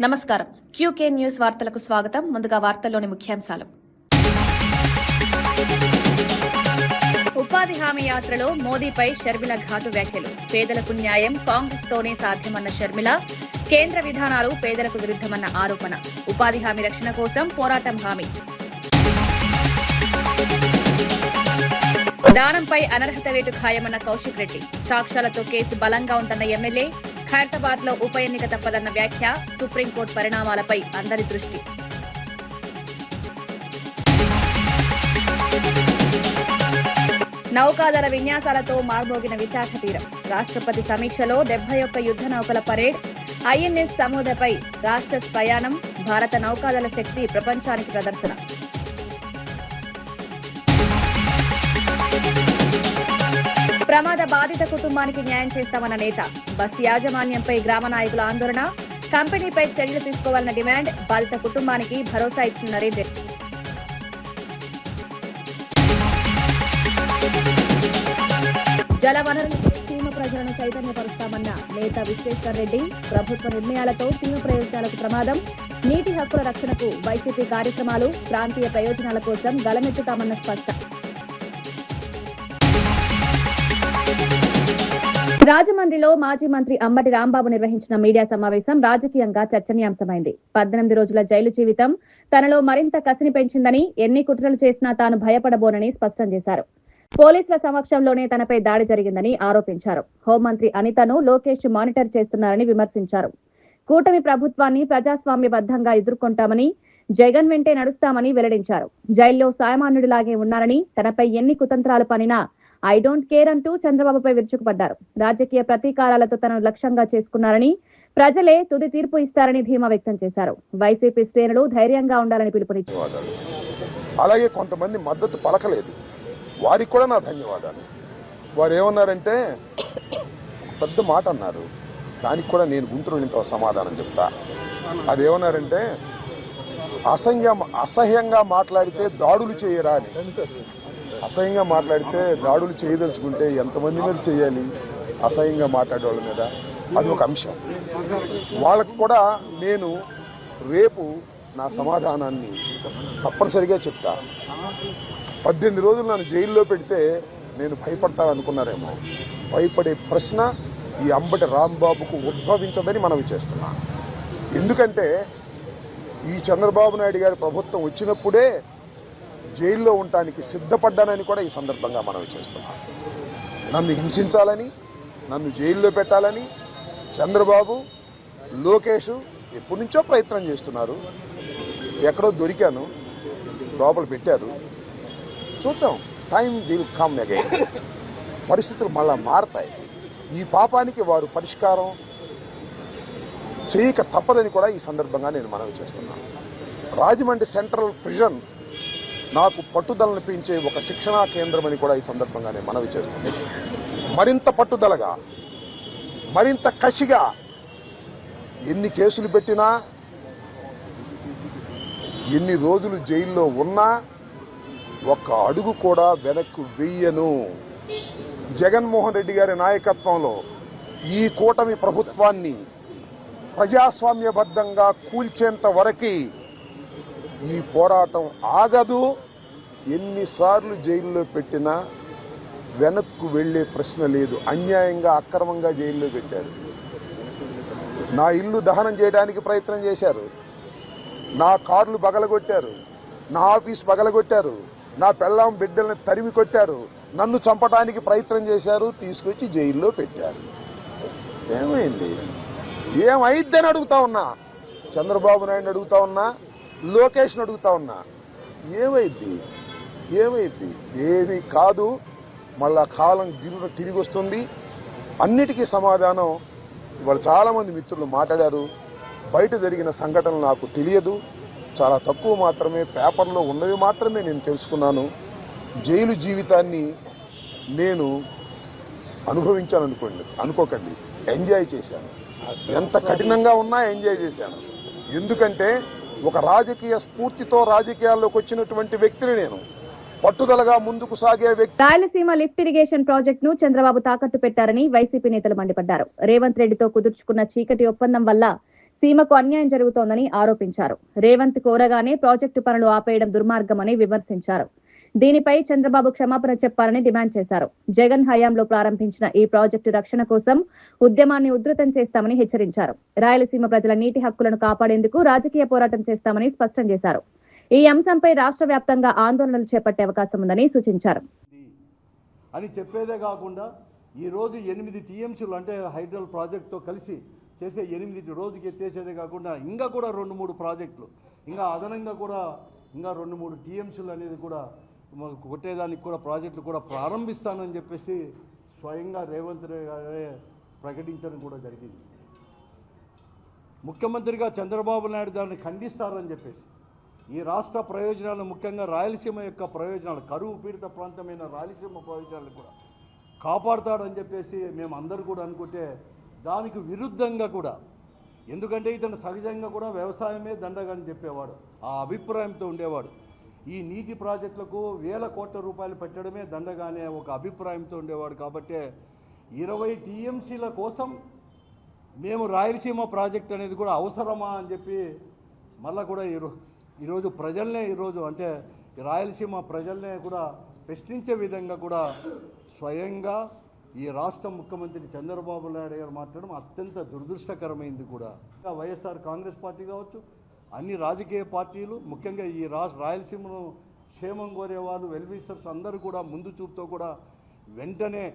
నమస్కారం. QK news వార్తలకు స్వాగతం. ముందుగా వార్తల్లోని ముఖ్యాంశాలు. ఉపాధి హామీ యాత్రలో మోదీపై షర్మిల ఘాటు వ్యాఖ్యలు. పేదలకు న్యాయం కాంగ్రెస్ తోనే సాధ్యమన్న షర్మిల, కేంద్ర విధానాలు పేదలకు విరుద్దమన్న ఆరోపణ. ఉపాధి హామీ రక్షణ కోసం పోరాటం హామీ. దానంపై అనర్హత వేటు ఖాయమన్న కౌశిక్ రెడ్డి. సాక్ష్యాలతో కేసు బలంగా ఉందన్న ఎమ్మెల్యే. ఖైరతాబాద్ లో ఉప ఎన్నిక తప్పదన్న వ్యాఖ్య. సుప్రీంకోర్టు పరిణామాలపై అందరి దృష్టి. నౌకాదళ విన్యాసాలతో మార్మోగిన విశాఖ తీరం. రాష్ట్రపతి సమీక్షలో 71 యుద్ధ నౌకల పరేడ్. ఐఎన్ఎస్ సముద్రపై రాష్ట్ర ప్రయాణం. భారత నౌకాదళ శక్తి ప్రపంచానికి ప్రదర్శన. ప్రమాద బాధిత కుటుంబానికి న్యాయం చేస్తామన్న నేత. బస్ యాజమాన్యంపై గ్రామ నాయకుల ఆందోళన. కంపెనీపై చర్యలు తీసుకోవాలన్న డిమాండ్. బాధిత కుటుంబానికి భరోసా ఇచ్చిన నరేందర్. జలవనరులతో సీమ ప్రజలను చైతన్యపరుస్తామన్న నేత విశ్వేశ్వర్ రెడ్డి. ప్రభుత్వ నిర్ణయాలతో సీమ ప్రయోజనాలకు ప్రమాదం. నీటి హక్కుల రక్షణకు వైసీపీ కార్యక్రమాలు. ప్రాంతీయ ప్రయోజనాల కోసం గలమెత్తుతామన్న స్పష్టం. రాజమండ్రిలో మాజీ మంత్రి అంబటి రాంబాబు నిర్వహించిన మీడియా సమావేశం రాజకీయంగా చర్చనీయాంశమైంది. 18 రోజుల జైలు జీవితం తనలో మరింత కసిని పెంచిందని, ఎన్ని కుట్రలు చేసినా తాను భయపడబోనని స్పష్టం చేశారు. పోలీసుల సమక్షంలోనే తనపై దాడి జరిగిందని ఆరోపించారు. హోంమంత్రి అనితను లోకేష్ మానిటర్ చేస్తున్నారని విమర్శించారు. కూటమి ప్రభుత్వాన్ని ప్రజాస్వామ్యబద్ధంగా ఎదుర్కొంటామని, జగన్ వెంటే నడుస్తామని వెల్లడించారు. జైల్లో సామాన్యుడిలాగే ఉన్నారని, తనపై ఎన్ని కుతంత్రాలు పనినా ఐ డోంట్ కేర్ అంటూ చంద్రబాబుపై విరుచుకుపడ్డారు. రాజకీయ ప్రతీకారాలతో తనను లక్ష్యంగా చేసుకున్నారని, ప్రజలే తుది తీర్పు ఇస్తారని ధీమా వ్యక్తం చేశారు. వైసీపీ శ్రేణులు ధైర్యంగా ఉండాలని పిలుపునిచ్చారు. అలాగే కొంతమంది మద్దతు పలకలేదు, వారికి కూడా నా ధన్యవాదాలు. వారు ఏమన్నారంటే పెద్ద మాట అన్నారు, దానికి కూడా నేను గుంటూరు సమాధానం చెప్తా. అదేమన్నారంటే అసహ్యంగా మాట్లాడితే దాడులు చేయరా అని. అసహ్యంగా మాట్లాడితే దాడులు చేయదలుచుకుంటే ఎంతమంది మీద చేయాలి? అసహ్యంగా మాట్లాడే వాళ్ళ మీద అది ఒక అంశం. వాళ్ళకు కూడా నేను రేపు నా సమాధానాన్ని తప్పనిసరిగా చెప్తా. 18 రోజులు నన్ను జైల్లో పెడితే నేను భయపడతా అనుకున్నారేమో. భయపడే ప్రశ్న ఈ అంబటి రాంబాబుకు ఉద్భవించదని మనవి చేస్తున్నా. ఎందుకంటే ఈ చంద్రబాబు నాయుడు గారి ప్రభుత్వం వచ్చినప్పుడే జైల్లో ఉండటానికి సిద్ధపడ్డానని కూడా ఈ సందర్భంగా మనవి చేస్తున్నాం. నన్ను హింసించాలని, నన్ను జైల్లో పెట్టాలని చంద్రబాబు, లోకేష్ ఎప్పటి నుంచో ప్రయత్నం చేస్తున్నారు. ఎక్కడో దొరికాను, లోపల పెట్టారు. చూద్దాం, టైం విల్ కమ్ అగైన్. పరిస్థితులు మళ్ళా మారతాయి. ఈ పాపానికి వారు పరిష్కారం చేయక తప్పదని కూడా ఈ సందర్భంగా నేను మనవి చేస్తున్నాను. రాజమండ్రి సెంట్రల్ ప్రిజన్ నాకు పట్టుదలను పెంచే ఒక శిక్షణా కేంద్రం అని కూడా ఈ సందర్భంగా నేను మనవి చేస్తుంది. మరింత పట్టుదలగా, మరింత కసిగా ఎన్ని కేసులు పెట్టినా, ఎన్ని రోజులు జైల్లో ఉన్నా ఒక్క అడుగు కూడా వెనక్కు వెయ్యను. జగన్మోహన్ రెడ్డి గారి నాయకత్వంలో ఈ కూటమి ప్రభుత్వాన్ని ప్రజాస్వామ్యబద్ధంగా కూల్చేంత వరకు ఈ పోరాటం ఆగదు. ఎన్నిసార్లు జైల్లో పెట్టినా వెనక్కు వెళ్లే ప్రశ్న లేదు. అన్యాయంగా, అక్రమంగా జైల్లో పెట్టారు. నా ఇల్లు దహనం చేయడానికి ప్రయత్నం చేశారు, నా కార్లు బగలగొట్టారు, నా ఆఫీస్ బగలగొట్టారు, నా పెళ్ళాం బిడ్డల్ని తరిమి కొట్టారు, నన్ను చంపడానికి ప్రయత్నం చేశారు, తీసుకొచ్చి జైల్లో పెట్టారు. ఏమైంది? ఏమైద్దని అడుగుతా ఉన్నా. చంద్రబాబు నాయుడు అడుగుతా ఉన్నా, లోకేష్ను అడుగుతా ఉన్నా. ఏమైద్ది? ఏమీ కాదు. మళ్ళా కాలం తిరిగి వస్తుంది. అన్నిటికీ సమాధానం ఇవాళ చాలామంది మిత్రులు మాట్లాడారు. బయట జరిగిన సంఘటనలు నాకు తెలియదు, చాలా తక్కువ మాత్రమే, పేపర్లో ఉన్నవి మాత్రమే నేను తెలుసుకున్నాను. జైలు జీవితాన్ని నేను అనుకోకండి, ఎంజాయ్ చేశాను. ఎంత కఠినంగా ఉన్నా ఎంజాయ్ చేశాను. ఎందుకంటే ఒక రాజకీయ స్ఫూర్తితో రాజకీయాల్లోకి వచ్చినటువంటి వ్యక్తిని నేను. పట్టుదలగా ముందుకు సాగే వ్యక్తి. రాయలసీమ లిఫ్ట్ ఇరిగేషన్ ప్రాజెక్ట్ ను చంద్రబాబు తాకట్టు పెట్టారని వైసీపీ నేతలు మండిపడ్డారు. రేవంత్ రెడ్డితో కుదుర్చుకున్న చీకటి ఒప్పందం వల్ల సీమకు అన్యాయం జరుగుతోందని ఆరోపించారు. రేవంత్ కోరగానే ప్రాజెక్టు పనులు ఆపేయడం దుర్మార్గమని విమర్శించారు. దీనిపై చంద్రబాబు క్షమాపణ చెప్పాలని డిమాండ్ చేశారు. జగన్ హయాంలో ప్రారంభించిన ఈ ప్రాజెక్టు రక్షణ కోసం ఉద్యమాన్ని ఉధృతం చేస్తామని హెచ్చరించారు. రాయలసీమ ప్రజల నీటి హక్కులను కాపాడేందుకు రాజకీయ పోరాటం చేస్తామని స్పష్టం చేశారు. ఈ అంశంపై రాష్ట్ర వ్యాప్తంగా ఆందోళనలు చేపట్టే అవకాశం ఉందని సూచించారు. అని చెప్పేదే కాకుండా ఈరోజు 8 టీఎంసీలు అంటే హైడ్రల్ ప్రాజెక్టుతో కలిసి చేసే 8 రోజుకి ఎత్తేసేదే కాకుండా ఇంకా కూడా 2-3 ప్రాజెక్టులు ఇంకా అదనంగా కూడా ఇంకా 2-3 టీఎంసీలు అనేది కూడా కొట్టేదానికి కూడా ప్రాజెక్టులు కూడా ప్రారంభిస్తానని చెప్పేసి స్వయంగా రేవంత్ గారే ప్రకటించడం కూడా జరిగింది. ముఖ్యమంత్రిగా చంద్రబాబు నాయుడు దాన్ని ఖండిస్తారని చెప్పేసి ఈ రాష్ట్ర ప్రయోజనాలు ముఖ్యంగా రాయలసీమ యొక్క ప్రయోజనాలు కరువు పీడిత ప్రాంతమైన రాయలసీమ ప్రయోజనాలు కూడా కాపాడుతాడని చెప్పేసి మేము అందరూ కూడా అనుకుంటే దానికి విరుద్ధంగా కూడా ఎందుకంటే ఇతను సహజంగా కూడా వ్యవసాయమే దండగని చెప్పేవాడు, ఆ అభిప్రాయంతో ఉండేవాడు. ఈ నీటి ప్రాజెక్టులకు వేల కోట్ల రూపాయలు పెట్టడమే దండగానే ఒక అభిప్రాయంతో ఉండేవాడు. కాబట్టి 20 టీఎంసీల కోసం మేము రాయలసీమ ప్రాజెక్ట్ అనేది కూడా అవసరమా అని చెప్పి మళ్ళీ కూడా ఈరోజు ప్రజల్నే అంటే రాయలసీమ ప్రజల్నే కూడా ప్రశ్నించే విధంగా కూడా స్వయంగా ఈ రాష్ట్ర ముఖ్యమంత్రి చంద్రబాబు నాయుడు గారు మాట్లాడడం అత్యంత దురదృష్టకరమైంది. కూడా వైఎస్ఆర్ కాంగ్రెస్ పార్టీ కావచ్చు, అన్ని రాజకీయ పార్టీలు ముఖ్యంగా ఈ రాయలసీమను క్షేమం కోరే వాళ్ళు వెల్విషర్స్ అందరూ కూడా ముందు చూపుతో కూడా వెంటనే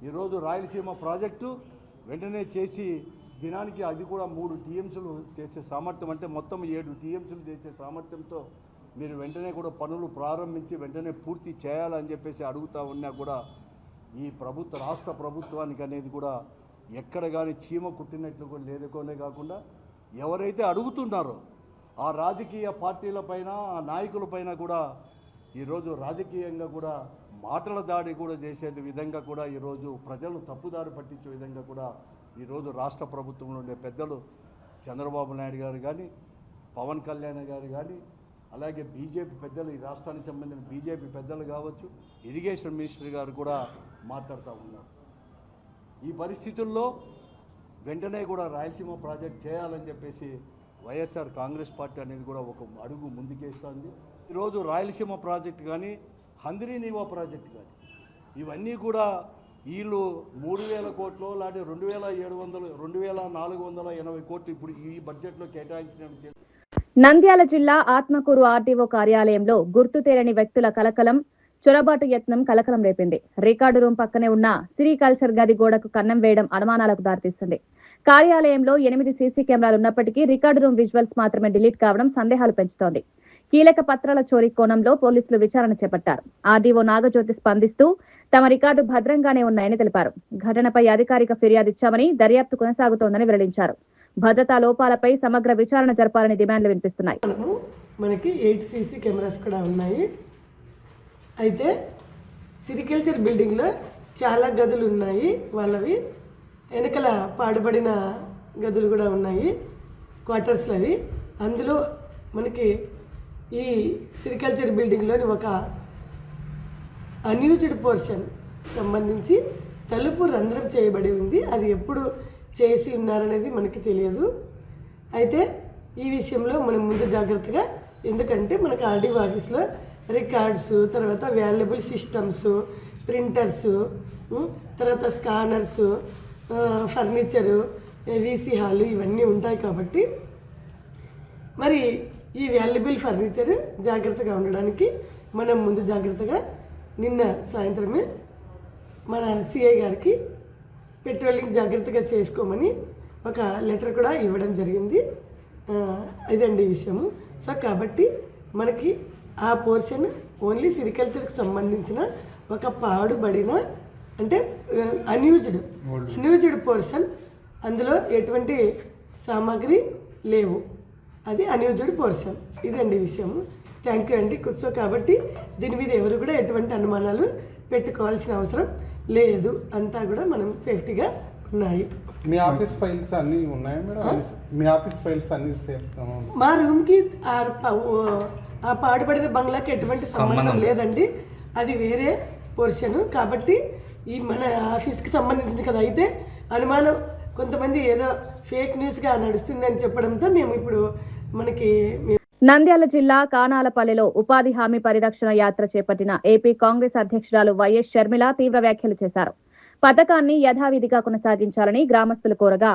ఈరోజు రాయలసీమ ప్రాజెక్టు వెంటనే చేసి దినానికి అది కూడా 3 టీఎంసీలు చేసే సామర్థ్యం అంటే మొత్తం 7 టీఎంసీలు చేసే సామర్థ్యంతో మీరు వెంటనే కూడా పనులు ప్రారంభించి వెంటనే పూర్తి చేయాలని చెప్పేసి అడుగుతూ ఉన్నా కూడా ఈ రాష్ట్ర ప్రభుత్వానికి అనేది కూడా ఎక్కడ కానీ చీమ కుట్టినట్లు కూడా లేదుకోనే కాకుండా ఎవరైతే అడుగుతున్నారో ఆ రాజకీయ పార్టీలపైన ఆ నాయకులపైన కూడా ఈరోజు రాజకీయంగా కూడా మాటల దాడి కూడా చేసే విధంగా కూడా ఈరోజు ప్రజలను తప్పుదారి పట్టించే విధంగా కూడా ఈరోజు రాష్ట్ర ప్రభుత్వంలో ఉండే పెద్దలు చంద్రబాబు నాయుడు గారు కానీ పవన్ కళ్యాణ్ గారు కానీ అలాగే బీజేపీ పెద్దలు ఈ రాష్ట్రానికి సంబంధించిన బీజేపీ పెద్దలు కావచ్చు ఇరిగేషన్ మినిస్టర్ గారు కూడా మాట్లాడుతూ ఉన్నారు. ఈ పరిస్థితుల్లో వెంటనే కూడా రాయలసీమ ప్రాజెక్ట్ చేయాలని చెప్పేసి వైఎస్ఆర్ కాంగ్రెస్ పార్టీ అనేది కూడా ఒక అడుగు ముందుకేస్తుంది. ఈరోజు రాయలసీమ ప్రాజెక్ట్ కానీ హంద్రీనీవా ప్రాజెక్ట్ కానీ ఇవన్నీ కూడా వీళ్ళు 3,000 కోట్లు లాంటి 2,480 కోట్లు ఇప్పుడు ఈ బడ్జెట్లో కేటాయించిన. నంద్యాల జిల్లా ఆత్మకూరు ఆర్డీఓ కార్యాలయంలో గుర్తు తెలియని వ్యక్తుల కలకలం, చొరబాటు యత్నం కలకలం రేపింది. రికార్డు రూమ్ పక్కనే ఉన్న సిరికల్చర్ గది గోడకు కన్నం వేయడం అనుమానాలకు దారితీస్తుంది. కార్యాలయంలో 8 సీసీ కెమెరాలు ఉన్నప్పటికీ రికార్డు రూమ్ విజువల్స్ మాత్రమే డిలీట్ కావడం సందేహాలు పెంచుతోంది. కీలక పత్రాల చోరీ కోణంలో పోలీసులు విచారణ చేపట్టారు. ఆర్డీఓ నాగజ్యోతి స్పందిస్తూ తమ రికార్డు భద్రంగానే ఉన్నాయని తెలిపారు. ఘటనపై అధికారిక ఫిర్యాదు ఇచ్చామని, దర్యాప్తు కొనసాగుతోందని వెల్లడించారు. భద్రతా లోపాలపై సమగ్ర విచారణ జరపాలని డిమాండ్లు వినిపిస్తున్నాయి. మనకి 8 సీసీ కెమెరాస్ కూడా ఉన్నాయి. అయితే సిరికల్చర్ బిల్డింగ్లో చాలా గదులు ఉన్నాయి, వాళ్ళవి వెనకల పాడుబడిన గదులు కూడా ఉన్నాయి, క్వార్టర్స్లు అవి. అందులో మనకి ఈ సిరికల్చర్ బిల్డింగ్లోని ఒక అన్యూజ్డ్ పోర్షన్ సంబంధించి తలుపు రంధ్రం చేయబడి ఉంది. అది ఎప్పుడు చేసి ఉన్నారనేది మనకి తెలియదు. అయితే ఈ విషయంలో మనం ముందు జాగ్రత్తగా, ఎందుకంటే మనకు ఆర్డీఓ ఆఫీస్లో రికార్డ్స్, తర్వాత వాల్యుబుల్ సిస్టమ్స్, ప్రింటర్స్, తర్వాత స్కానర్స్, ఫర్నిచరు, వీసీ హాలు ఇవన్నీ ఉంటాయి. కాబట్టి మరి ఈ వాల్యుబుల్ ఫర్నిచర్ జాగ్రత్తగా ఉండడానికి మనం ముందు జాగ్రత్తగా నిన్న సాయంత్రమే మన సిఐ గారికి పెట్రోలింగ్ జాగ్రత్తగా చేసుకోమని ఒక లెటర్ కూడా ఇవ్వడం జరిగింది. ఇదండి విషయము. సో కాబట్టి మనకి ఆ పోర్షన్ ఓన్లీ సిరికల్చర్కి సంబంధించిన ఒక పాడుబడిన అంటే అన్యూజ్డ్ పోర్షన్, అందులో ఎటువంటి సామాగ్రి లేవు, అది అన్యూజ్డ్ పోర్షన్. ఇదండి విషయము. థ్యాంక్ యూ అండి. సో కాబట్టి దీని మీద ఎవరు కూడా ఎటువంటి అనుమానాలు పెట్టుకోవాల్సిన అవసరం లేదు, అంతా కూడా మనం సేఫ్టీగా ఉన్నాయి. మీ ఆఫీస్ ఫైల్స్ అన్నీ ఉన్నాయి మేడం? మీ ఆఫీస్ ఫైల్స్ అన్నీ సేఫ్? మా రూమ్కి ఆ పాడుబడిన బంగ్లాకి ఎటువంటి సంబంధం లేదండి, అది వేరే పోర్షన్. కాబట్టి ఈ మన ఆఫీస్కి సంబంధించింది కదా. అయితే అనుమానం కొంతమంది ఏదో ఫేక్ న్యూస్గా నడుస్తుందని చెప్పడంతో మేము ఇప్పుడు మనకి నంద్యాల జిల్లా కానాలపల్లిలో ఉపాధి హామీ పరిరక్షణ యాత్ర చేపట్టిన ఏపీ కాంగ్రెస్ అధ్యక్షురాలు వైఎస్ షర్మిల తీవ్ర వ్యాఖ్యలు చేశారు. పథకాన్ని యథావిధిగా కొనసాగించాలని గ్రామస్తులు కోరగా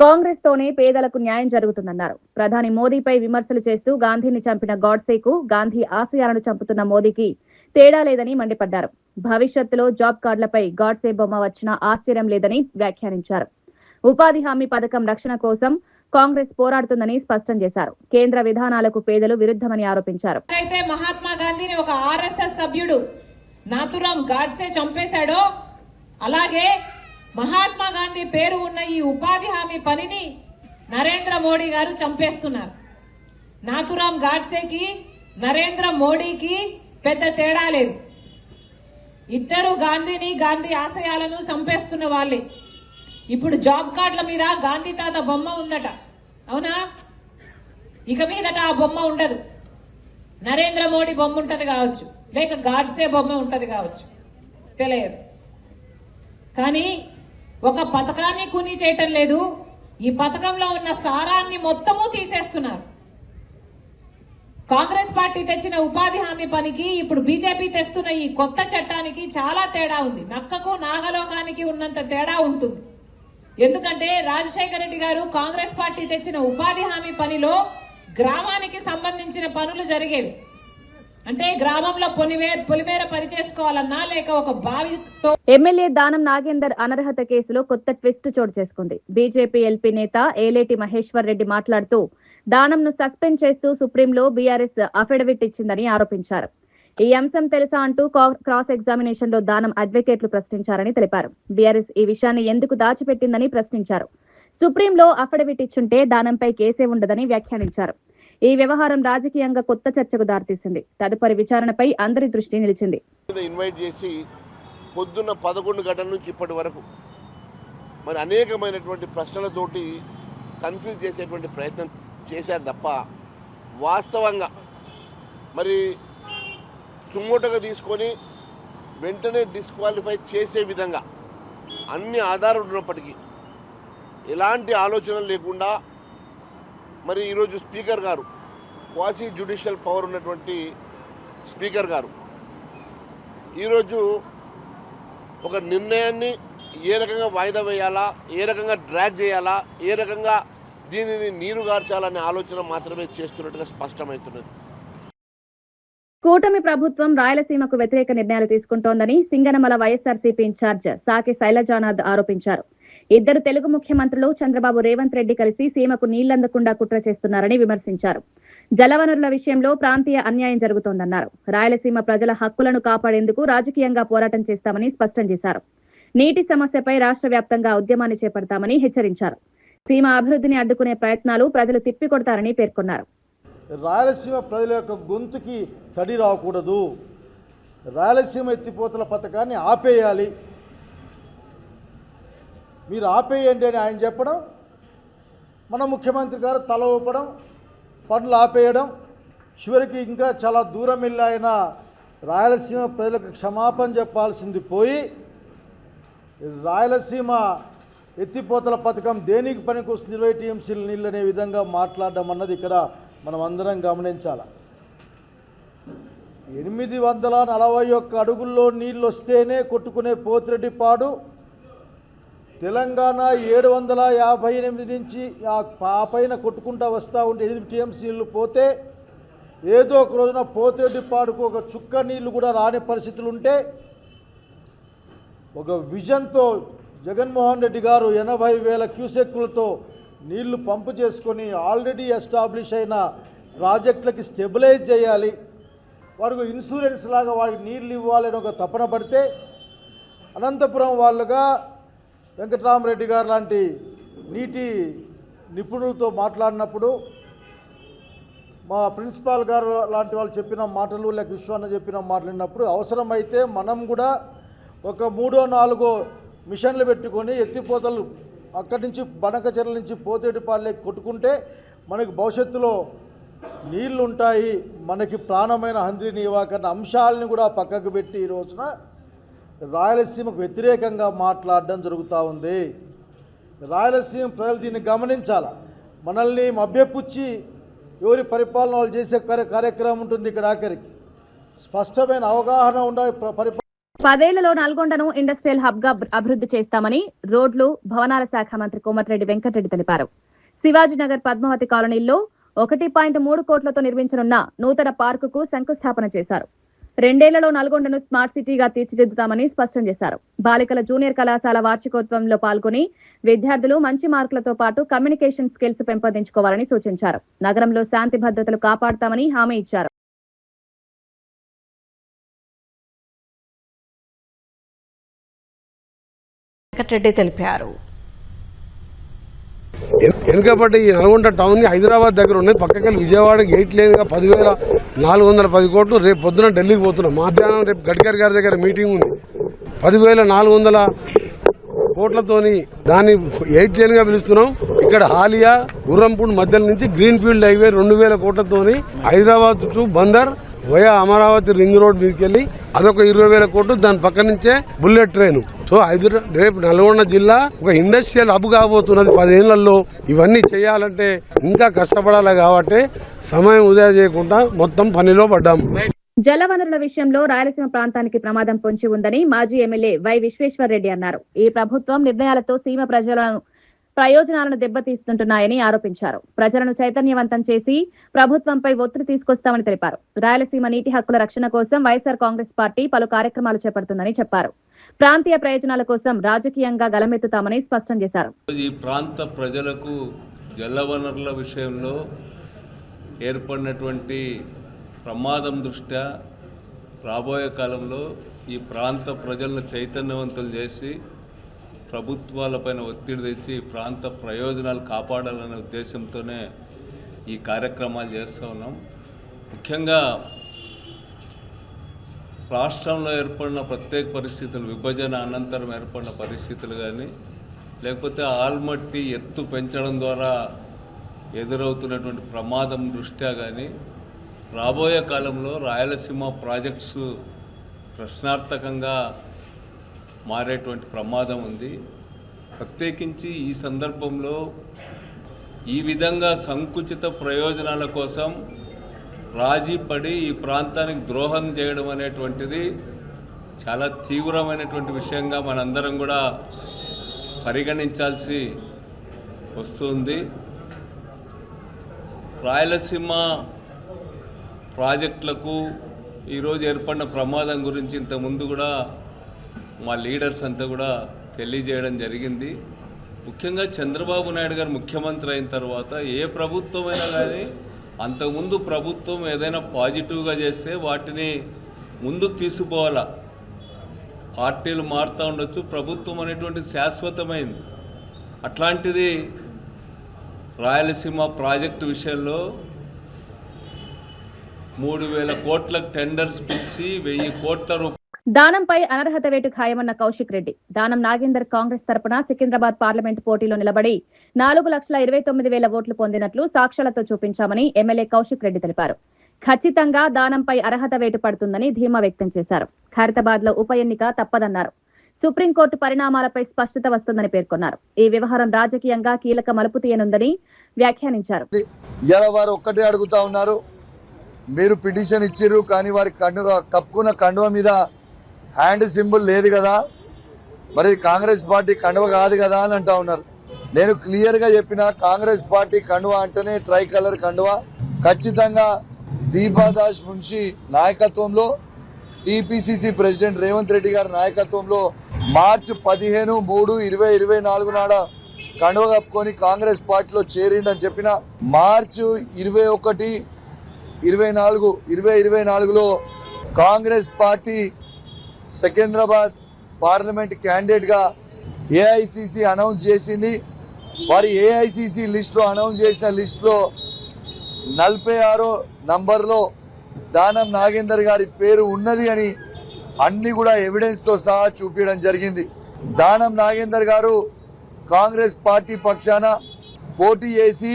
కాంగ్రెస్ తోనే పేదలకు న్యాయం జరుగుతుందన్నారు. ప్రధాని మోదీపై విమర్శలు చేస్తూ గాంధీని చంపిన గాడ్సేకు గాంధీ ఆశయాలను చంపుతున్న మోదీకి తేడా లేదని మండిపడ్డారు. భవిష్యత్తులో జాబ్ కార్డులపై గాడ్సే బొమ్మ వచ్చినా ఆశ్చర్యం లేదని వ్యాఖ్యానించారు. ఉపాధి హామీ పథకం రక్షణ కోసం కాంగ్రెస్ పోరాడుతుందని స్పష్టం చేశారు. కేంద్ర విధానాలకు పేదలు విరుద్ధమని ఆరోపించారు. అయితే మహాత్మా గాంధీని ఒక ఆర్ఎస్ఎస్ సభ్యుడు నాథురామ్ గాడ్సే చంపేశాడో అలాగే మహాత్మా గాంధీ పేరు ఉన్న ఈ ఉపాధి హామీ పనిని నరేంద్ర మోడీ గారు చంపేస్తున్నారు. నాథురామ్ గాడ్సేకి నరేంద్ర మోడీకి పెద్ద తేడా లేదు. ఇద్దరు గాంధీని గాంధీ ఆశయాలను చంపేస్తున్న వాళ్ళే. ఇప్పుడు జాబ్ కార్డుల మీద గాంధీ తాత బొమ్మ ఉందట, అవునా? ఇక మీదట ఆ బొమ్మ ఉండదు. నరేంద్ర మోడీ బొమ్మ ఉంటది కావచ్చు, లేక గాడ్సే బొమ్మ ఉంటది కావచ్చు, తెలియదు. కానీ ఒక పథకాన్ని కూనీ చేయటం లేదు, ఈ పథకంలో ఉన్న సారాన్ని మొత్తము తీసేస్తున్నారు. కాంగ్రెస్ పార్టీ తెచ్చిన ఉపాధి హామీ పనికి ఇప్పుడు బీజేపీ తెస్తున్న ఈ కొత్త చట్టానికి చాలా తేడా ఉంది. నక్కకు నాగలోకానికి ఉన్నంత తేడా ఉంటుంది. ఎందుకంటే రాజశేఖర రెడ్డి గారు కాంగ్రెస్ పార్టీ తెచ్చిన ఉపాధి హామీ పనిలో గ్రామానికి సంబంధించిన పనులు జరిగేవి. అంటే గ్రామంలో పొలిమేర పని చేసుకోవాలన్నా లేక ఒక బావితో. ఎమ్మెల్యే దానం నాగేందర్ అనర్హత కేసులో కొత్త ట్విస్ట్ చోటు చేసుకుంది. బీజేపీ ఎల్పీ నేత ఏలేటి మహేశ్వర్ రెడ్డి మాట్లాడుతూ దానంను సస్పెండ్ చేస్తూ సుప్రీంలో బీఆర్ఎస్ అఫిడవిట్ ఇచ్చిందని ఆరోపించారు. ఈ అంశం తెలుసా అంటూ క్రాస్ ఎగ్జామినేషన్ లో దానం అడ్వకేట్లు ప్రశ్నించారని తెలిపారు. బీఆర్ఎస్ ఈ విషయాన్ని ఎందుకు దాచిపెట్టిందని ప్రశ్నించారు. సుప్రీంలో అఫిడవిట్ ఇచ్చుంటే దానంపై కేసే ఉండదని వ్యాఖ్యానించారు. ఈ వ్యవహారం రాజకీయంగా కొత్త చర్చకు దారితీసింది. తదుపరి విచారణపై అందరి దృష్టి నిలిచింది. ఇన్వైట్ చేసి పొద్దున్న 11 గంటల నుంచి ఇప్పటి వరకు మరి అనేకమైనటువంటి ప్రశ్నలతోటి కన్ఫ్యూజ్ చేసేటువంటి ప్రయత్నం చేశారు తప్ప వాస్తవంగా మరి సుమోటగా తీసుకొని వెంటనే డిస్క్వాలిఫై చేసే విధంగా అన్ని ఆధారాలు ఉన్నప్పటికీ ఎలాంటి ఆలోచనలు లేకుండా మరి ఈరోజు స్పీకర్ గారు, క్వాసీ జ్యుడిషియల్ పవర్ ఉన్నటువంటి స్పీకర్ గారు ఈరోజు ఒక నిర్ణయాన్ని ఏ రకంగా వాయిదా వేయాలా, ఏ రకంగా డ్రాగ్ చేయాలా, ఏ రకంగా దీనిని నీరుగార్చాలనే ఆలోచన మాత్రమే చేస్తున్నట్టుగా స్పష్టమవుతున్నది. కూటమి ప్రభుత్వం రాయలసీమకు వ్యతిరేక నిర్ణయాలు తీసుకుంటోందని సింగనమల వైఎస్ఆర్సీపీ ఇన్ఛార్జ్ సాకి శైలజానాథ్ ఆరోపించారు. ఇద్దరు తెలుగు ముఖ్యమంత్రులు చంద్రబాబు, రేవంత్ రెడ్డి కలిసి సీమకు నీళ్లందకుండా కుట్ర చేస్తున్నారని విమర్శించారు. జలవనరుల విషయంలో ప్రాంతీయ అన్యాయం జరుగుతోందన్నారు. రాయలసీమ ప్రజల హక్కులను కాపాడేందుకు రాజకీయంగా పోరాటం చేస్తామని స్పష్టం చేశారు. నీటి సమస్యపై రాష్ట్ర వ్యాప్తంగా ఉద్యమాన్ని చేపడతామని హెచ్చరించారు. సీమ అభివృద్ధిని అడ్డుకునే ప్రయత్నాలు ప్రజలు తిప్పికొడతారని పేర్కొన్నారు. రాయలసీమ ప్రజల యొక్క గొంతుకి తడి రాకూడదు. రాయలసీమ ఎత్తిపోతల పథకాన్ని ఆపేయాలి, మీరు ఆపేయండి అని ఆయన చెప్పడం, మన ముఖ్యమంత్రి గారు తల ఊపడం, పనులు ఆపేయడం, చివరికి ఇంకా చాలా దూరం వెళ్ళి ఆయన రాయలసీమ ప్రజలకు క్షమాపణ చెప్పాల్సింది పోయి రాయలసీమ ఎత్తిపోతల పథకం దేనికి పనికొస్తుంది 20 టీఎంసీల నీళ్ళు అనే విధంగా మాట్లాడడం అన్నది ఇక్కడ మనం అందరం గమనించాలి. 841 అడుగుల్లో నీళ్ళు వస్తేనే కొట్టుకునే పోతిరెడ్డిపాడు, తెలంగాణ 758 నుంచి ఆ పైన కొట్టుకుంటూ వస్తూ ఉంటే 8 టీఎంసీలు పోతే ఏదో ఒక రోజున పోతిరెడ్డిపాడుకు ఒక చుక్క నీళ్లు కూడా రాని పరిస్థితులు ఉంటే ఒక విజన్తో జగన్మోహన్ రెడ్డి గారు 80,000 క్యూసెక్కులతో నీళ్లు పంపు చేసుకొని ఆల్రెడీ ఎస్టాబ్లిష్ అయిన ప్రాజెక్టులకి స్టెబిలైజ్ చేయాలి, వాడికి ఇన్సూరెన్స్ లాగా వాడికి నీళ్ళు ఇవ్వాలని ఒక తపన పడితే అనంతపురం వాళ్ళుగా వెంకటరామరెడ్డి గారు లాంటి నీటి నిపుణులతో మాట్లాడినప్పుడు, మా ప్రిన్సిపాల్ గారు లాంటి వాళ్ళు చెప్పిన మాటలు లేక విశ్వాన్న చెప్పిన మాట్లాడినప్పుడు అవసరమైతే మనం కూడా ఒక 3-4 మిషన్లు పెట్టుకొని ఎత్తిపోతలు అక్కడి నుంచి బనకచెర్ల నుంచి పోతేటిపాళ్ళకి కొట్టుకుంటే మనకు భవిష్యత్తులో నీళ్లు ఉంటాయి, మనకి ప్రాణమైన హంద్రిని ఇవ్వకన్న అంశాలని కూడా పక్కకు పెట్టి ఈ రోజున రాయలసీమకు వ్యతిరేకంగా మాట్లాడడం జరుగుతూ ఉంది. రాయలసీమ ప్రజలు దీన్ని గమనించాల. మనల్ని మభ్యపుచ్చి ఎవరి పరిపాలన వాళ్ళు చేసే కార్యక్రమం ఉంటుంది. ఇక్కడ ఆఖరికి స్పష్టమైన అవగాహన ఉండాలి. 10 ఏళ్లలో నల్గొండను ఇండస్ట్రియల్ హబ్ గా అభివృద్ధి చేస్తామని రోడ్లు భవనాల శాఖ మంత్రి కోమటిరెడ్డి వెంకటరెడ్డి తెలిపారు. శివాజీనగర్ పద్మావతి కాలనీలో 1.3 కోట్లతో నిర్మించనున్న నూతన పార్కుకు శంకుస్థాపన చేశారు. 2 ఏళ్లలో నల్గొండను స్మార్ట్ సిటీగా తీర్చిదిద్దుతామని స్పష్టం చేశారు. బాలికల జూనియర్ కళాశాల వార్షికోత్సవంలో పాల్గొని విద్యార్థులు మంచి మార్కులతో పాటు కమ్యూనికేషన్ స్కిల్స్ పెంపొందించుకోవాలని సూచించారు. నగరంలో శాంతి భద్రతలు కాపాడుతామని హామీ ఇచ్చారు. వెంకటరెడ్డి తెలిపారు. వెనుకబడి ఈ నల్గొండ టౌన్ ని హైదరాబాద్ దగ్గర ఉన్నాయి. పక్కకెళ్ళి విజయవాడకి 8 లేన్గా 10,410 కోట్లు. రేపు పొద్దున ఢిల్లీకి పోతున్నాం. మధ్యాహ్నం రేపు గడ్కరీ గారి దగ్గర మీటింగ్ ఉంది. 10,400 కోట్లతోని దాన్ని 8 లేన్గా పిలుస్తున్నాం. ఇక్కడ హాలియా గుర్రంపూడి మధ్యలో నుంచి గ్రీన్ ఫీల్డ్ హైవే 2,000 కోట్లతోని Hyderabad to Bandar via Amaravati ring road మీదకెళ్లి అదొక 20,000 కోట్లు. దాని పక్క నుంచే బుల్లెట్ ట్రైన్. సో రేపు నల్గొండ జిల్లా ఒక ఇండస్ట్రియల్ హబ్ కాబోతున్నది. 10 ఏళ్లలో ఇవన్నీ చేయాలంటే ఇంకా కష్టపడాలి. కాబట్టి సమయం వృధా చేయకుండా మొత్తం పనిలో పడ్డాము. జలవనరుల విషయంలో రాయలసీమ ప్రాంతానికి ప్రమాదం పొంచి ఉందని మాజీ ఎమ్మెల్యే వై విశ్వేశ్వరరెడ్డి అన్నారు. ఈ ప్రభుత్వం నిర్ణయాలతో సీమ ప్రయోజనాలను దెబ్బతీస్తుంటున్నాయని ఆరోపించారు. ప్రజలను చైతన్యవంతం చేసి ప్రభుత్వంపై ఒత్తిడి తీసుకొస్తామని తెలిపారు. రాయలసీమ నీటి హక్కుల రక్షణ కోసం వైఎస్ఆర్ కాంగ్రెస్ పార్టీ పలు కార్యక్రమాలు చేపడుతుందని చెప్పారు. ప్రాంతీయ ప్రయోజనాల కోసం రాజకీయంగా గలమెత్తుతామని స్పష్టం చేశారు. ఈ ప్రాంత ప్రజలకు జలవనరుల విషయంలో ఏర్పడినటువంటి ప్రమాదం దృష్ట్యా రాబోయే కాలంలో ఈ ప్రాంత ప్రజలను చైతన్యవంతులు చేసి ప్రభుత్వాలపైన ఒత్తిడి తెచ్చి ప్రాంత ప్రయోజనాలు కాపాడాలనే ఉద్దేశంతోనే ఈ కార్యక్రమాలు చేస్తూ ఉన్నాం. ముఖ్యంగా రాష్ట్రంలో ఏర్పడిన ప్రత్యేక పరిస్థితులు, విభజన అనంతరం ఏర్పడిన పరిస్థితులు కానీ, లేకపోతే ఆల్మట్టి ఎత్తు పెంచడం ద్వారా ఎదురవుతున్నటువంటి ప్రమాదం దృష్ట్యా కానీ రాబోయే కాలంలో రాయలసీమ ప్రాజెక్ట్స్ ప్రశ్నార్థకంగా మారేటువంటి ప్రమాదం ఉంది. ప్రత్యేకించి ఈ సందర్భంలో ఈ విధంగా సంకుచిత ప్రయోజనాల కోసం రాజీ పడి ఈ ప్రాంతానికి ద్రోహం చేయడం అనేటువంటిది చాలా తీవ్రమైనటువంటి విషయంగా మనందరం కూడా పరిగణించాల్సి వస్తుంది. రాయలసీమ ప్రాజెక్టులకు ఈరోజు ఏర్పడిన ప్రమాదం గురించి ఇంతకుముందు కూడా మా లీడర్స్ అంతా కూడా తెలియజేయడం జరిగింది. ముఖ్యంగా చంద్రబాబు నాయుడు గారు ముఖ్యమంత్రి అయిన తర్వాత ఏ ప్రభుత్వం అయినా కానీ అంతకుముందు ప్రభుత్వం ఏదైనా పాజిటివ్గా చేస్తే వాటిని ముందుకు తీసుకుపోవాలా. పార్టీలు మారుతూ ఉండొచ్చు, ప్రభుత్వం అనేటువంటిది శాశ్వతమైంది. అట్లాంటిది రాయలసీమ ప్రాజెక్టు విషయంలో 3,000 కోట్ల టెండర్స్ పిలిచి 1,000 కోట్ల రూపాయలు. దానంపై అనర్హత వేటు ఖాయమన్న కౌశిక్ రెడ్డి. దానం నాగేందర్ కాంగ్రెస్ తరపున సికింద్రాబాద్ పార్లమెంట్ పోటీలో నిలబడి 4,29,000 ఓట్లు పొందినట్లు సాక్ష్యాలతో చూపించామని ఎమ్మెల్యే కౌశిక్ రెడ్డి తెలిపారు. ఖచ్చితంగా దానంపై అర్హత వేటు పడుతుందని ధీమా వ్యక్తం చేశారు. ఖైరతాబాద్ లో ఉప ఎన్నిక తప్పదన్నారు. సుప్రీంకోర్టు పరిణామాలపై స్పష్టత వస్తుందని పేర్కొన్నారు. ఈ వ్యవహారం రాజకీయంగా కీలక మలుపు తీయనుందని వ్యాఖ్యానించారు. వారు ఒక్కటే అడుగుతా ఉన్నారు, మీరు పిటిషన్ ఇచ్చిర్రు కానీ వారి కప్పుకున్న కండువ మీద హ్యాండ్ సింబల్ లేదు కదా, మరి కాంగ్రెస్ పార్టీ కండువ కాదు కదా అని అంటా ఉన్నారు. నేను క్లియర్గా చెప్పిన కాంగ్రెస్ పార్టీ కండువ అంటేనే ట్రై కలర్ కండువ. ఖచ్చితంగా దీపాదాస్ మున్షి నాయకత్వంలో, టీపీసీసీ ప్రెసిడెంట్ రేవంత్ రెడ్డి గారి నాయకత్వంలో మార్చి 15/3/2024 నాడ కండువ కప్పుకొని కాంగ్రెస్ పార్టీలో చేరిండని చెప్పిన. మార్చి 21/2024లో కాంగ్రెస్ పార్టీ సికింద్రాబాద్ పార్లమెంట్ క్యాండిడేట్గా ఏఐసిసి అనౌన్స్ చేసింది. వారి ఏఐసిసి లిస్టులో అనౌన్స్ చేసిన లిస్టులో 46వ నంబర్లో దానం నాగేందర్ గారి పేరు ఉన్నది అని అన్ని కూడా ఎవిడెన్స్తో సహా చూపించడం జరిగింది. దానం నాగేందర్ గారు కాంగ్రెస్ పార్టీ పక్షాన పోటీ చేసి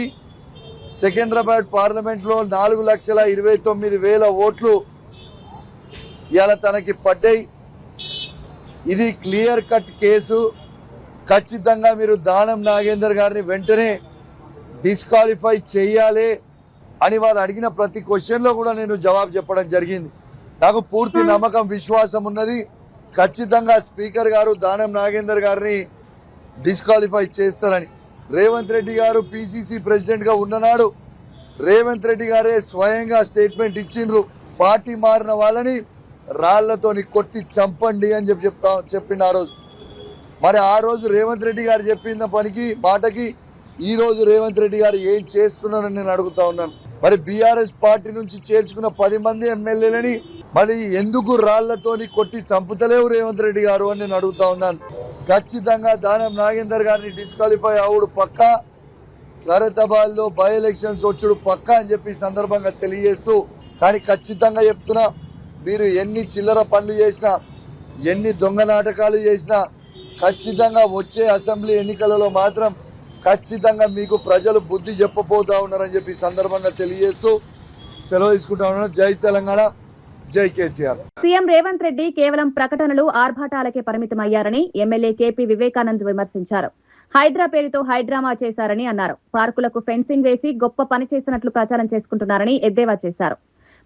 సికింద్రాబాద్ పార్లమెంట్లో 4,29,000 ఓట్లు ఇవాళ తనకి పడ్డాయి. ఇది క్లియర్ కట్ కేసు. ఖచ్చితంగా మీరు దానం నాగేందర్ గారిని వెంటనే డిస్క్వాలిఫై చేయాలి అని వారు అడిగిన ప్రతి క్వశ్చన్లో కూడా నేను జవాబు చెప్పడం జరిగింది. నాకు పూర్తి నమ్మకం విశ్వాసం ఉన్నది, ఖచ్చితంగా స్పీకర్ గారు దానం నాగేందర్ గారిని డిస్క్వాలిఫై చేస్తారని. రేవంత్ రెడ్డి గారు పిసిసి ప్రెసిడెంట్ గా ఉన్ననాడు రేవంత్ రెడ్డి గారే స్వయంగా స్టేట్మెంట్ ఇచ్చిండ్రు, పార్టీ మారిన వాళ్ళని రాళ్లతోని కొట్టి చంపండి అని చెప్పిండు ఆ రోజు. మరి ఆ రోజు రేవంత్ రెడ్డి గారు చెప్పిన మాటకి ఈ రోజు రేవంత్ రెడ్డి గారు ఏం చేస్తున్నారని నేను అడుగుతా ఉన్నాను. మరి బీఆర్ఎస్ పార్టీ నుంచి చేర్చుకున్న 10 మంది ఎమ్మెల్యేలని మరి ఎందుకు రాళ్లతోని కొట్టి చంపుతలేవు రేవంత్ రెడ్డి గారు అని నేను అడుగుతా ఉన్నాను. ఖచ్చితంగా దానం నాగేందర్ గారిని డిస్క్వాలిఫై అవుడు పక్కా, ఖైరతాబాద్ లో బై ఎలక్షన్స్ వచ్చుడు పక్కా అని చెప్పి సందర్భంగా తెలియజేస్తూ, కానీ ఖచ్చితంగా చెప్తున్నా, మీరు ఎన్ని చిల్లర పనులు చేసినా ఎన్ని దొంగ నాటకాలు చేసినా ఖచ్చితంగా వచ్చే అసెంబ్లీ ఎన్నికలలో మాత్రం ఖచ్చితంగా మీకు ప్రజలు బుద్ధి చెప్పబోతా ఉన్నారని చెప్పి సందర్భంగా తెలియజేస్తూ సెలవు తీసుకుంటా ఉన్నాను. జై తెలంగాణ, జై కేసీఆర్. సీఎం రేవంత్ రెడ్డి కేవలం ప్రకటనలు ఆర్భాటాలకే పరిమితమయ్యారని ఎమ్మెల్యే కేపీ వివేకానంద్ విమర్శించారు. హైడ్రా పేరుతో హైడ్రామా చేశారని అన్నారు. పార్కులకు ఫెన్సింగ్ వేసి గొప్ప పని చేసినట్లు ప్రచారం చేసుకుంటున్నారని ఎద్దేవా చేశారు.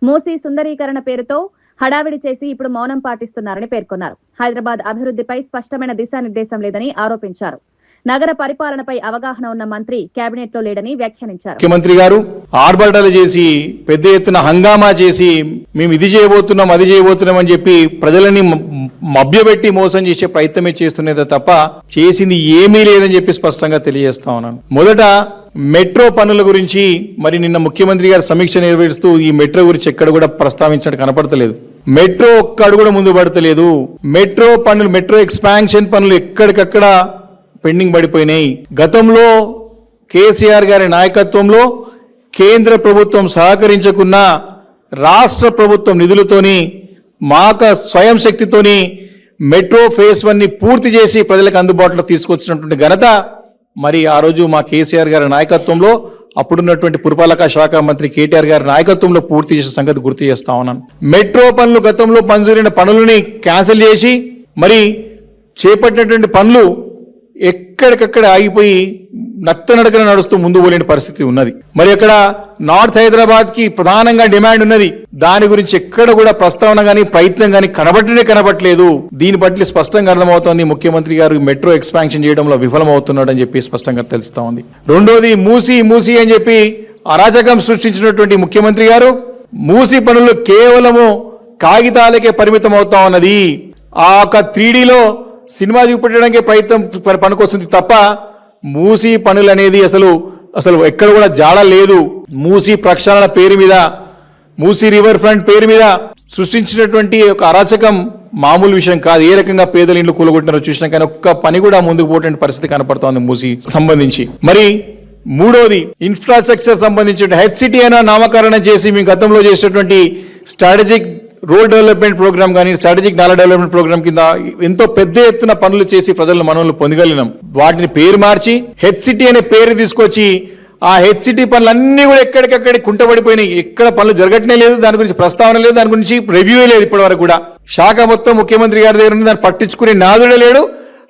మూసీ సుందరీకరణ పేరుతో హడావిడి చేసి ఇప్పుడు మౌనం పాటిస్తున్నారని పేర్కొన్నారు. హైదరాబాద్ అభివృద్ధిపై స్పష్టమైన దిశానిర్దేశం లేదని ఆరోపించారు. నగర పరిపాలనపై అవగాహన ఉన్న మంత్రి కేబినెట్ లో లేడని వ్యాఖ్యానించారు. ముఖ్యమంత్రి గారు ఆర్భాటాలు చేసి పెద్ద ఎత్తున హంగామా చేసి మేము ఇది చేయబోతున్నాం అది చేయబోతున్నాం అని చెప్పి ప్రజలని మభ్యపెట్టి మోసం చేసే ప్రయత్నమే చేస్తున్నదే తప్ప చేసింది ఏమీ లేదని చెప్పి స్పష్టంగా తెలియజేస్తా ఉన్నాను. మొదట మెట్రో పనుల గురించి మరి నిన్న ముఖ్యమంత్రి గారు సమీక్ష నిర్వహిస్తూ ఈ మెట్రో గురించి ఎక్కడ కూడా ప్రస్తావించడం కనపడతలేదు. మెట్రో ఒక్కడు కూడా ముందు పడతలేదు. మెట్రో పనులు, మెట్రో ఎక్స్పాన్షన్ పనులు ఎక్కడికక్కడ పెండింగ్ పడిపోయినాయి. గతంలో కేసీఆర్ గారి నాయకత్వంలో కేంద్ర ప్రభుత్వం సహకరించకున్నా రాష్ట్ర ప్రభుత్వం నిధులతోని మాక స్వయం శక్తితోని మెట్రో ఫేజ్ 1ని పూర్తి చేసి ప్రజలకు అందుబాటులో తీసుకొచ్చినటువంటి ఘనత మరి ఆ రోజు మా కేసీఆర్ గారి నాయకత్వంలో అప్పుడున్నటువంటి పురపాలక శాఖ మంత్రి కేటీఆర్ గారి నాయకత్వంలో పూర్తి చేసిన సంగతి గుర్తు చేస్తా ఉన్నాను. మెట్రో పనులు గతంలో మంజూరైన పనులని క్యాన్సిల్ చేసి మరి చేపట్టినటువంటి పనులు ఎక్కడికక్కడ ఆగిపోయి నత్తనడకన నడుస్తూ ముందు పోలేని పరిస్థితి ఉన్నది. మరి అక్కడ నార్త్ హైదరాబాద్ కి ప్రధానంగా డిమాండ్ ఉన్నది. దాని గురించి ఎక్కడ కూడా ప్రస్తావన గానీ ప్రయత్నం గానీ కనబట్టలేదు. దీన్ని బట్టి స్పష్టంగా అర్థమవుతోంది ముఖ్యమంత్రి గారు మెట్రో ఎక్స్పాన్షన్ చేయడంలో విఫలమవుతున్నాడు అని చెప్పి స్పష్టంగా తెలుస్తా ఉంది. రెండోది మూసీ అని చెప్పి అరాచకం సృష్టించినటువంటి ముఖ్యమంత్రి గారు మూసీ పనులు కేవలము కాగితాలకే పరిమితం అవుతా ఉన్నది. ఆ ఒక 3Dలో సినిమా చూపెట్టడానికి ప్రయత్నం పనికొస్తుంది తప్ప మూసీ పనులు అనేది అసలు ఎక్కడ కూడా జాడ లేదు. మూసీ ప్రక్షాళన పేరు మీద, మూసీ రివర్ ఫ్రంట్ పేరు మీద సృష్టించినటువంటి ఒక అరాచకం మామూలు విషయం కాదు. ఏ రకంగా పేదల ఇండ్లు కూలగొట్టినారో చూసినా కానీ ఒక్క పని కూడా ముందుకు పోయేటువంటి పరిస్థితి కనపడుతోంది మూసీ సంబంధించి. మరి మూడోది ఇన్ఫ్రాస్ట్రక్చర్ సంబంధించిన హెచ్సిటీ అయినా నామకరణం చేసి మేము గతంలో చేసినటువంటి స్ట్రాటజిక్ రోడ్ డెవలప్మెంట్ ప్రోగ్రామ్ కానీ స్ట్రాటజిక్ నాలా డెవలప్మెంట్ ప్రోగ్రామ్ కింద ఎంతో పెద్ద ఎత్తున పనులు చేసి ప్రజల మనల్ని పొందగలిగినాం. వాటిని పేరు మార్చి హెచ్సిటీ అనే పేరు తీసుకొచ్చి ఆ హెచ్సిటీ పనులన్నీ కూడా ఎక్కడికక్కడ కుంటపడిపోయినాయి. ఎక్కడ పనులు జరగట్నే లేదు, దాని గురించి ప్రస్తావన లేదు, దాని గురించి రివ్యూ లేదు. ఇప్పటి వరకు కూడా శాఖ మొత్తం ముఖ్యమంత్రి గారి దగ్గర ఉంది, దాన్ని పట్టించుకునే నాదుడే లేడు.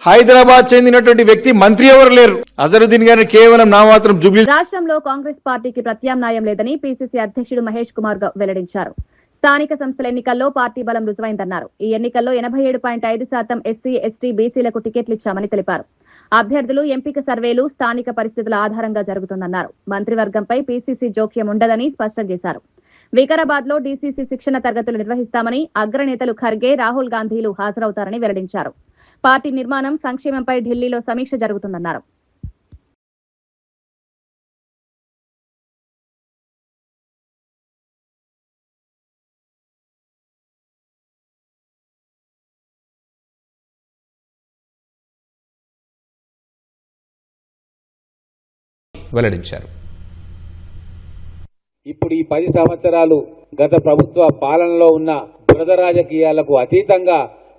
హైదరాబాద్ చెందినటువంటి వ్యక్తి మంత్రి ఎవరు లేరు. అజరుద్దీన్ గారిని కేవలం నామాత్రం జూబ్లీ. రాష్ట్రంలో కాంగ్రెస్ పార్టీకి ప్రత్యామ్నాయం లేదని పిసిసి అధ్యక్షుడు మహేష్ కుమార్ గౌడ్ వెల్లడించారు. స్థానిక సంస్థల ఎన్నికల్లో పార్టీ బలం రుజువైందన్నారు. ఈ ఎన్నికల్లో 87.5% ఎస్సీ, ఎస్టీ, బీసీలకు టికెట్లు ఇచ్చామని తెలిపారు. అభ్యర్థులు ఎంపిక సర్వేలు స్థానిక పరిస్థితుల ఆధారంగా జరుగుతుందన్నారు. మంత్రివర్గంపై పీసీసీ జోక్యం ఉండదని స్పష్టం చేశారు. వికారాబాద్ లో డీసీసీ శిక్షణ తరగతులు నిర్వహిస్తామని అగ్రనేతలు ఖర్గే, రాహుల్ గాంధీలు హాజరవుతారని వెల్లడించారు. పార్టీ నిర్మాణం, సంక్షేమంపై ఢిల్లీలో సమీక్ష జరుగుతుందన్నారు. వెల్లడించారు. ఇప్పుడు ఈ 10 సంవత్సరాలు గత ప్రభుత్వ పాలనలో ఉన్న బురద రాజకీయాలకు అతీతంగా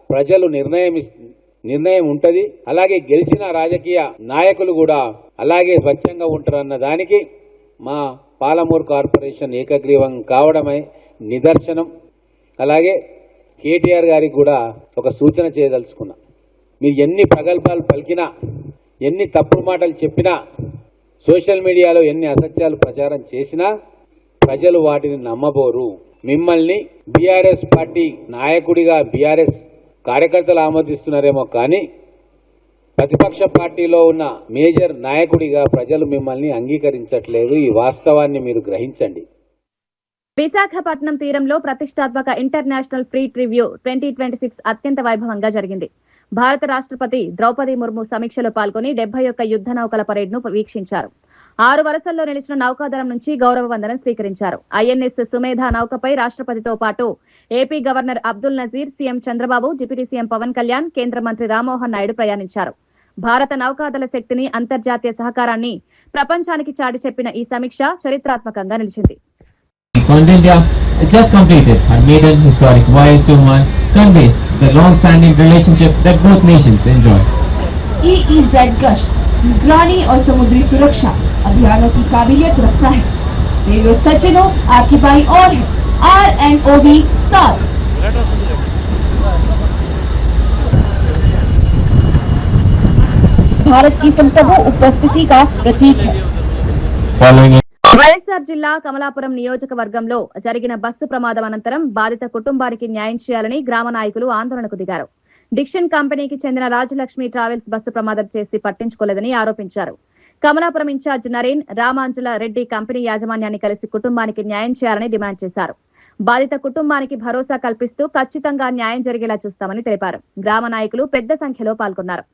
ప్రజలు నిర్ణయం ఉంటది. అలాగే గెలిచిన రాజకీయ నాయకులు కూడా అలాగే స్వచ్ఛంగా ఉంటారన్న దానికి మా పాలమూరు కార్పొరేషన్ ఏకగ్రీవం కావడమే నిదర్శనం. అలాగే కేటీఆర్ గారికి కూడా ఒక సూచన చేయదలుచుకున్నా. మీరు ఎన్ని ప్రగల్భాలు పలికినా ఎన్ని తప్పుడు మాటలు చెప్పినా, సోషల్ మీడియాలో ఎన్ని అసత్యాలు ప్రచారం చేసినా ప్రజలు వాటిని నమ్మబోరు. మిమ్మల్ని బీఆర్ఎస్ పార్టీ నాయకుడిగా బీఆర్ఎస్ కార్యకర్తలు ఆమోదిస్తున్నారేమో కానీ ప్రతిపక్ష పార్టీలో ఉన్న మేజర్ నాయకుడిగా ప్రజలు మిమ్మల్ని అంగీకరించట్లేదు. ఈ వాస్తవాన్ని మీరు గ్రహించండి. విశాఖపట్నం తీరంలో ప్రతిష్టాత్మక ఇంటర్నేషనల్ ఫ్లీట్ రివ్యూ 2026 అత్యంత వైభవంగా జరిగింది. భారత రాష్ట్రపతి ద్రౌపది ముర్ము సమీక్షలో పాల్గొని 71 యుద్ధ నౌకల పరేడ్ ను వీక్షించారు. 6 వరుసల్లో నిలిచిన నౌకాదళం నుంచి గౌరవ వందనం స్వీకరించారు. ఐఎన్ఎస్ సుమేధ నౌకపై రాష్ట్రపతితో పాటు AP governor Abdul Nazir, CM Chandrababu, deputy CM Pawan Kalyan, కేంద్ర మంత్రి రామ్మోహన్ నాయుడు ప్రయాణించారు. భారత నౌకాదళ శక్తిని, అంతర్జాతీయ సహకారాన్ని ప్రపంచానికి చాటి చెప్పిన ఈ సమీక్ష చరిత్రాత్మకంగా నిలిచింది. India just completed her maiden historic voyage to Oman conveys the long-standing relationship that both nations enjoy. EEZ गश्त निगरानी और समुद्री सुरक्षा अभियानों की काबिलियत रखता है। रेडियो सज्जनों, आपकी बारी और है RNOV 7। भारत की संप्रभु उपस्थिति का प्रतीक है। వైఎస్ఆర్ జిల్లా కమలాపురం నియోజకవర్గంలో జరిగిన బస్సు ప్రమాదం అనంతరం బాధిత కుటుంబానికి న్యాయం చేయాలని గ్రామ నాయకులు ఆందోళనకు దిగారు. డిక్షన్ కంపెనీకి చెందిన రాజలక్ష్మి ట్రావెల్స్ బస్సు ప్రమాదం చేసి పట్టించుకోలేదని ఆరోపించారు. కమలాపురం ఇన్ఛార్జ్ నరేన్, రామాంజుల రెడ్డి కంపెనీ యాజమాన్యాన్ని కలిసి కుటుంబానికి న్యాయం చేయాలని డిమాండ్ చేశారు. బాధిత కుటుంబానికి భరోసా కల్పిస్తూ ఖచ్చితంగా న్యాయం జరిగేలా చూస్తామని తెలిపారు. గ్రామ నాయకులు పెద్ద సంఖ్యలో పాల్గొన్నారు.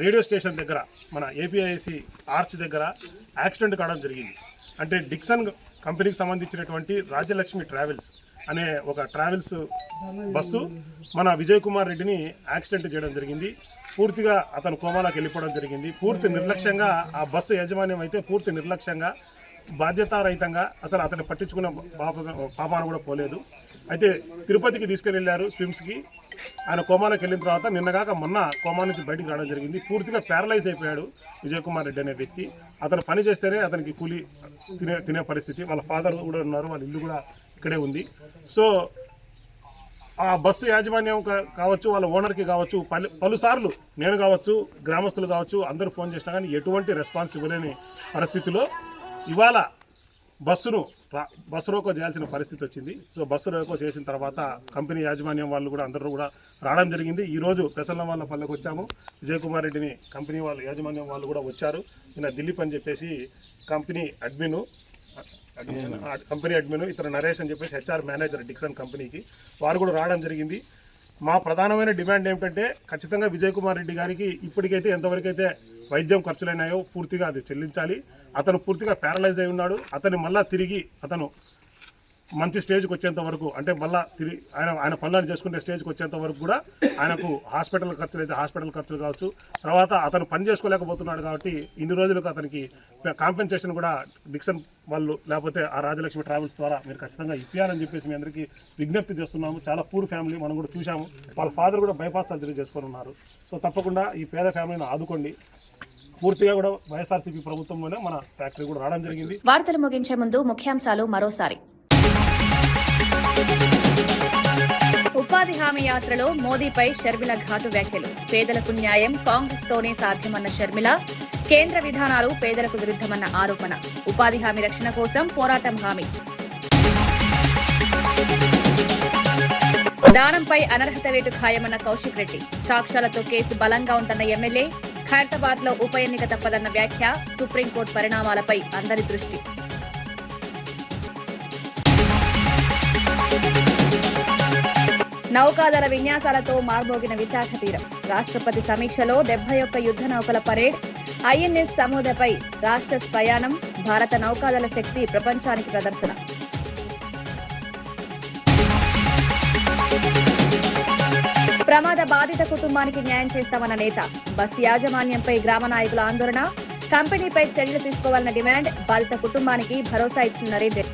రేడియో స్టేషన్ దగ్గర మన ఏపీఐసి ఆర్చ్ దగ్గర యాక్సిడెంట్ కావడం జరిగింది. అంటే డిక్సన్ కంపెనీకి సంబంధించినటువంటి రాజలక్ష్మి ట్రావెల్స్ అనే ఒక ట్రావెల్స్ బస్సు మన విజయ్ కుమార్ రెడ్డిని యాక్సిడెంట్ చేయడం జరిగింది. పూర్తిగా అతను కోమాలోకి వెళ్ళిపోవడం జరిగింది. పూర్తి నిర్లక్ష్యంగా ఆ బస్సు యాజమాన్యం అయితే పూర్తి నిర్లక్ష్యంగా, బాధ్యతారహితంగా అసలు అతన్ని పట్టించుకున్న పాపాన కూడా పోలేదు. అయితే తిరుపతికి తీసుకెళ్ళారు స్విమ్స్కి. ఆయన కోమాలోకి వెళ్ళిన తర్వాత నిన్నగాక మొన్న కోమా నుంచి బయటికి రావడం జరిగింది. పూర్తిగా ప్యారలైజ్ అయిపోయాడు విజయ్ కుమార్ రెడ్డి అనే వ్యక్తి. అతను పని చేస్తేనే అతనికి కూలి తినే పరిస్థితి. వాళ్ళ ఫాదర్ కూడా ఉన్నారు, వాళ్ళ ఇల్లు కూడా ఇక్కడే ఉంది. సో ఆ బస్సు యాజమాన్యం కావచ్చు, వాళ్ళ ఓనర్కి కావచ్చు, పలుసార్లు నేను కావచ్చు, గ్రామస్తులు కావచ్చు, అందరూ ఫోన్ చేసినా కానీ ఎటువంటి రెస్పాన్స్ ఇవ్వలేని పరిస్థితిలో ఇవాళ బస్సు రోకో చేయాల్సిన పరిస్థితి వచ్చింది. సో బస్సు రోకో చేసిన తర్వాత కంపెనీ యాజమాన్యం వాళ్ళు కూడా అందరూ కూడా రావడం జరిగింది. ఈరోజు పెసల్ల పల్లెకి వచ్చాము. విజయ్ కుమార్ రెడ్డిని కంపెనీ వాళ్ళు యాజమాన్యం వాళ్ళు కూడా వచ్చారు. ఈయన దిలీప్ అని చెప్పేసి కంపెనీ అడ్మిన్, ఇతను నరేష్ అని చెప్పేసి హెచ్ఆర్ మేనేజర్ డిక్సన్ కంపెనీకి, వారు కూడా రావడం జరిగింది. మా ప్రధానమైన డిమాండ్ ఏమిటంటే ఖచ్చితంగా విజయ్ కుమార్ రెడ్డి గారికి ఇప్పటికైతే ఎంతవరకైతే వైద్యం ఖర్చులైనాయో పూర్తిగా అది చెల్లించాలి. అతను పూర్తిగా ప్యారలైజ్ అయి ఉన్నాడు. అతన్ని మళ్ళీ తిరిగి అతను మంచి స్టేజ్కి వచ్చేంత వరకు, అంటే మళ్ళీ తిరిగి ఆయన పనులను చేసుకునే స్టేజ్కి వచ్చేంత వరకు కూడా ఆయనకు హాస్పిటల్ ఖర్చులు అయితే హాస్పిటల్ ఖర్చులు కావచ్చు, తర్వాత అతను పని చేసుకోలేకపోతున్నాడు కాబట్టి ఇన్ని రోజులకు అతనికి కాంపెన్సేషన్ కూడా డిక్సన్ వాళ్ళు లేకపోతే ఆ రాజలక్ష్మి ట్రావెల్స్ ద్వారా మీరు ఖచ్చితంగా ఇప్పియాలని చెప్పేసి మీ అందరికీ విజ్ఞప్తి చేస్తున్నాము. చాలా పూర్ ఫ్యామిలీ, మనం కూడా చూసాము. వాళ్ళ ఫాదర్ కూడా బైపాస్ సర్జరీ చేసుకొని ఉన్నారు. సో తప్పకుండా ఈ పేద ఫ్యామిలీని ఆదుకోండి. పూర్తిగా కూడా వైఎస్ఆర్సీపీ ప్రభుత్వంలోనే మన ఫ్యాక్టరీ కూడా రావడం జరిగింది. వార్తలు ముగించే ముందు ముఖ్యాంశాలు మరోసారి. ఉపాధి హామీ యాత్రలో మోదీపై షర్మిల ఘాటు వ్యాఖ్యలు. పేదలకు న్యాయం కాంగ్రెస్ తోనే సాధ్యమన్న షర్మిల, కేంద్ర విధానాలు పేదలకు విరుద్ధమన్న ఆరోపణ. ఉపాధి హామీ రక్షణ కోసం పోరాటం హామీ. దానంపై అనర్హత వేటు ఖాయమన్న కౌశిక్ రెడ్డి. సాక్ష్యాలతో కేసు బలంగా ఉందన్న ఎమ్మెల్యే. ఖైరతాబాద్ లో ఉప ఎన్నిక తప్పదన్న వ్యాఖ్య. సుప్రీంకోర్టు పరిణామాలపై అందరి దృష్టి. నౌకాదళ విన్యాసాలతో మార్మోగిన విశాఖ తీరం. రాష్ట్రపతి సమీక్షలో 71 యుద్ధ నౌకల పరేడ్. ఐఎన్ఎస్ సముద్రపై రాష్ట్ర ప్రయాణం. భారత నౌకాదళ శక్తి ప్రపంచానికి ప్రదర్శన. ప్రమాద బాధిత కుటుంబానికి న్యాయం చేస్తామన్న నేత. బస్ యాజమాన్యంపై గ్రామ నాయకుల ఆందోళన. కంపెనీపై చర్యలు తీసుకోవాలన్న డిమాండ్. బాధిత కుటుంబానికి భరోసా ఇచ్చిన నరేంద్ర.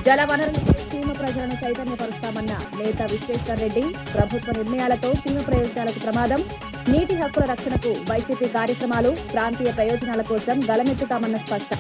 జలవనరులపై సీమ ప్రజలను చైతన్యపరుస్తామన్న నేత విశ్వేశ్వర్ రెడ్డి. ప్రభుత్వ నిర్ణయాలతో సీమ ప్రయోజనాలకు ప్రమాదం. నీటి హక్కుల రక్షణకు వైసీపీ కార్యక్రమాలు. ప్రాంతీయ ప్రయోజనాల కోసం గలమెత్తుతామన్న స్పష్టం.